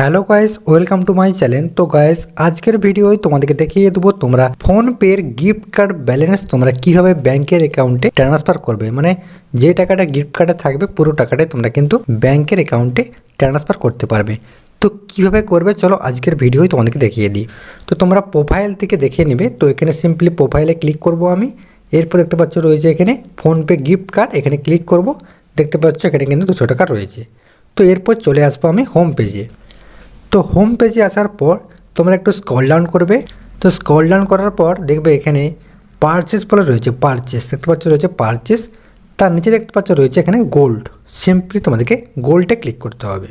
Hello guys, welcome to my channel. তো guys, আজকের ভিডিওয় তোমাদেরকে দেখিয়ে দেবো তোমরা ফোনপের গিফট কার্ড ব্যালেন্স তোমরা কিভাবে ব্যাংকের অ্যাকাউন্টে ট্রান্সফার করবে। মানে যে টাকাটা গিফট কার্ডে থাকবে পুরো টাকাটাই তোমরা কিন্তু ব্যাংকের অ্যাকাউন্টে ট্রান্সফার করতে পারবে। তো কিভাবে করবে চলো আজকের ভিডিওয় তোমাদেরকে দেখিয়ে দিই। তো তোমরা প্রোফাইল থেকে দেখিয়ে নেবে। তো এখানে সিম্পলি প্রোফাইলে ক্লিক করব আমি। এরপর দেখতে পাচ্ছ রয়েছে এখানে ফোনপে গিফট কার্ড, এখানে ক্লিক করব। দেখতে পাচ্ছ এখানে কিন্তু 200 টাকা রয়েছে। তো এরপর চলে আসবো আমি হোম পেজে। তো হোম পেজে আসার পর তোমরা একটু স্ক্রল ডাউন করবে। তো স্ক্রল ডাউন করার পর দেখবে এখানে পারচেস বলে রয়েছে, পারচেস দেখতে পাচ্ছ রয়েছে পারচেস। তার নিচে দেখতে পাচ্ছ রয়েছে এখানে গোল্ড, সিম্পলি তোমাদেরকে গোল্ডে ক্লিক করতে হবে।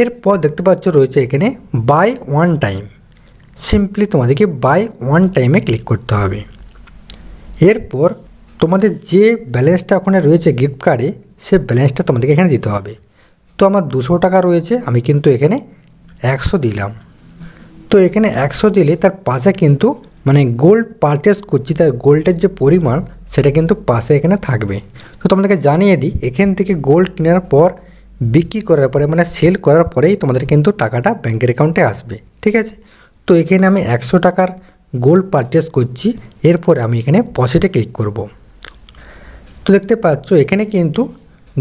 এরপর দেখতে পাচ্ছ রয়েছে এখানে বাই ওয়ান টাইম, সিম্পলি তোমাদেরকে বাই ওয়ান টাইমে ক্লিক করতে হবে। এরপর তোমাদের যে ব্যালেন্সটা ওখানে রয়েছে গিফট কার্ডে, সে ব্যালেন্সটা তোমাদেরকে এখানে দিতে হবে। তো আমার 200 টাকা রয়েছে, আমি কিন্তু এখানে 100 দিলাম। তো এখানে 100 দিলে তার পাশে কিন্তু মানে গোল্ড পারচেস করছি, তার গোল্ডের যে পরিমাণ সেটা কিন্তু পাশে এখানে থাকবে। তো তোমাদেরকে জানিয়ে দিই, এখান থেকে গোল্ড কেনার পর বিক্রি করার পরে মানে সেল করার পরেই তোমাদের কিন্তু টাকাটা ব্যাংকের অ্যাকাউন্টে আসবে, ঠিক আছে। তো এখানে আমি 100 টাকার গোল্ড পারচেস করছি। এরপর আমি এখানে প্রসিডে ক্লিক করব। তো দেখতে পাচ্ছ এখানে কিন্তু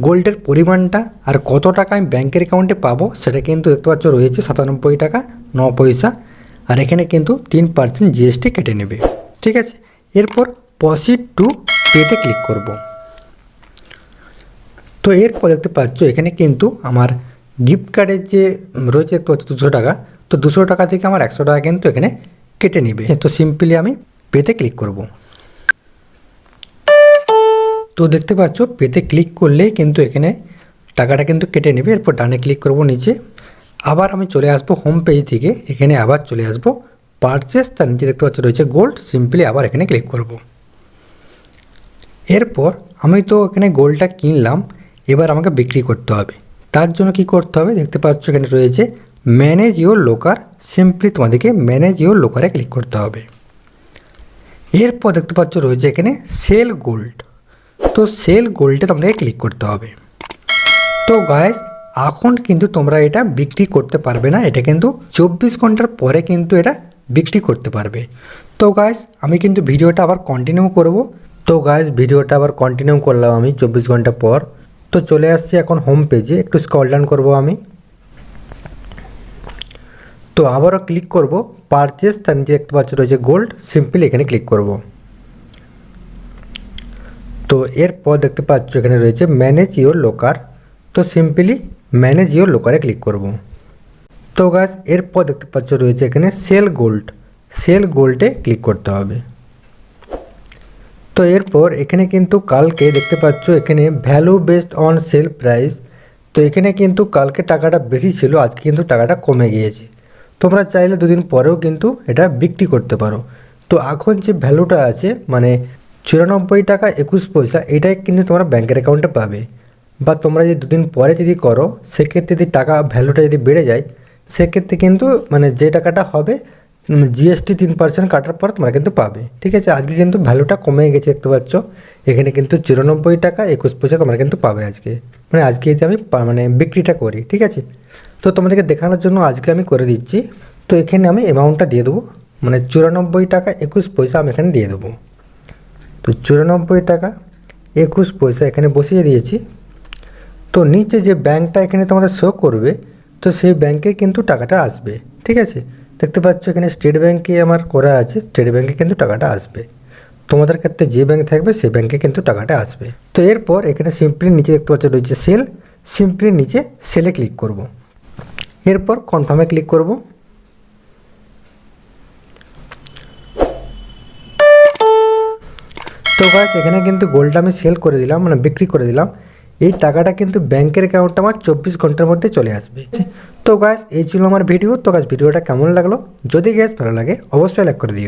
গোল্ডের পরিমাণটা আর কত টাকা আমি ব্যাংকের অ্যাকাউন্টে পাবো সেটা কিন্তু দেখতে পাচ্ছ রয়েছে 97 টাকা 9 পয়সা। আর এখানে কিন্তু 3% জিএসটি কেটে নেবে, ঠিক আছে। এরপর প্রসিড টু পেতে ক্লিক করব। তো এরপর দেখতে পাচ্ছ এখানে কিন্তু আমার গিফট কার্ডের যে রয়েছে দেখতে পাচ্ছ 200 টাকা। তো 200 টাকা থেকে আমার 100 টাকা কিন্তু এখানে কেটে নেবে। তো সিম্পলি আমি পেতে ক্লিক করব। তো দেখতে পাচ্ছ পেতে ক্লিক করলেই কিন্তু এখানে টাকাটা কিন্তু কেটে নেবে। এরপর ডানে ক্লিক করব নিচে। আবার আমি চলে আসবো হোম পেজ থেকে, এখানে আবার চলে আসবো পারচেস, তার নিচে দেখতে পাচ্ছ রয়েছে গোল্ড, সিম্পলি আবার এখানে ক্লিক করব। এরপর আমি তো এখানে গোল্ডটা কিনলাম, এবার আমাকে বিক্রি করতে হবে। তার জন্য কি করতে হবে দেখতে পাচ্ছ এখানে রয়েছে ম্যানেজ ইওর লোকার, সিম্পলি তোমাদেরকে ম্যানেজ ইওর লোকারে ক্লিক করতে হবে। এরপর দেখতে পাচ্ছ রয়েছে এখানে সেল গোল্ড। তো সেল গোল্ডে তোমাদেরকে ক্লিক করতে হবে। তো গাইস, এখন কিন্তু তোমরা এটা বিক্রি করতে পারবে না, এটা কিন্তু 24 ঘন্টার পরে কিন্তু এটা বিক্রি করতে পারবে। তো গাইস, আমি কিন্তু ভিডিওটা আবার কন্টিনিউ করব। তো গাইস, ভিডিওটা আবার কন্টিনিউ করলাম আমি 24 ঘন্টা পর। তো চলে আসছি এখন হোম পেজে, একটু স্ক্রল ডাউন করবো আমি। তো আবারও ক্লিক করব পারচেস, তার নিচে দেখতে পাচ্ছ রয়েছে গোল্ড, সিম্পলি এখানে ক্লিক করব। তো এরপর দেখতে পাচ্ছ এখানে রয়েছে ম্যানেজ ইওর লোকার। তো সিম্পলি ম্যানেজ ইওর লোকারে ক্লিক করব। তো গাইস, এরপর দেখতে পাচ্ছ রয়েছে এখানে সেল গোল্ড, সেল গোল্ডে ক্লিক করতে হবে। তো এরপর এখানে কিন্তু কালকে দেখতে পাচ্ছ এখানে value based on sell price. তো এখানে কিন্তু কালকে টাকাটা বেশি ছিল, আজকে কিন্তু টাকাটা কমে গিয়েছে। তোমরা চাইলে দুদিন পরেও কিন্তু এটা বিক্রি করতে পারো। তো এখন যে ভ্যালুটা আছে মানে 94 টাকা 21 পয়সা, এটাই কিন্তু তোমরা ব্যাংকের অ্যাকাউন্টে পাবে। বা তোমরা যদি দুদিন পরে যদি করো, সেক্ষেত্রে যদি টাকা ভ্যালুটা যদি বেড়ে যায়, সেক্ষেত্রে কিন্তু মানে যে টাকাটা হবে জিএসটি 3% কাটার পর তোমরা কিন্তু পাবে, ঠিক আছে। আজকে কিন্তু ভ্যালুটা কমে গেছে দেখতে পাচ্ছ, এখানে কিন্তু 94 টাকা 21 পয়সা তোমরা কিন্তু পাবে আজকে। মানে আজকে যদি আমি মানে বিক্রিটা করি, ঠিক আছে। তো তোমাদেরকে দেখানোর জন্য আজকে আমি করে দিচ্ছি। তো এখানে আমি অ্যামাউন্টটা দিয়ে দেবো, মানে 94 টাকা 21 পয়সা আমি এখানে দিয়ে দেবো। তো 94 টাকা 21 পয়সা এখানে বসিয়ে দিয়েছি। তো নিচে যে ব্যাংকটা এখানে তোমাদের শো করবে, তো সেই ব্যাংকে কিন্তু টাকাটা আসবে, ঠিক আছে। দেখতে পাচ্ছ এখানে স্টেট ব্যাংকে আমার করা আছে, স্টেট ব্যাংকে কিন্তু টাকাটা আসবে। তোমাদের ক্ষেত্রে যে ব্যাংক থাকবে সেই ব্যাংকে কিন্তু টাকাটা আসবে। তো এরপর এখানে সিম্পলি নিচে দেখতে পাচ্ছ রয়েছে সেল, সিম্পলি নিচে সেলে ক্লিক করব। এরপর কনফার্মে ক্লিক করব। তো গাইস, এখানে কিন্তু গোল্ডটা আমি সেল করে দিলাম, মানে বিক্রি করে দিলাম। এই টাকাটা কিন্তু ব্যাংকের অ্যাকাউন্টে আমার 24 ঘন্টার মধ্যে চলে আসবে। তো গাইস, এই ছিল আমার ভিডিও। তো গাইস, ভিডিওটা কেমন লাগলো? যদি গাইস ভালো লাগে অবশ্যই লাইক করে দিও।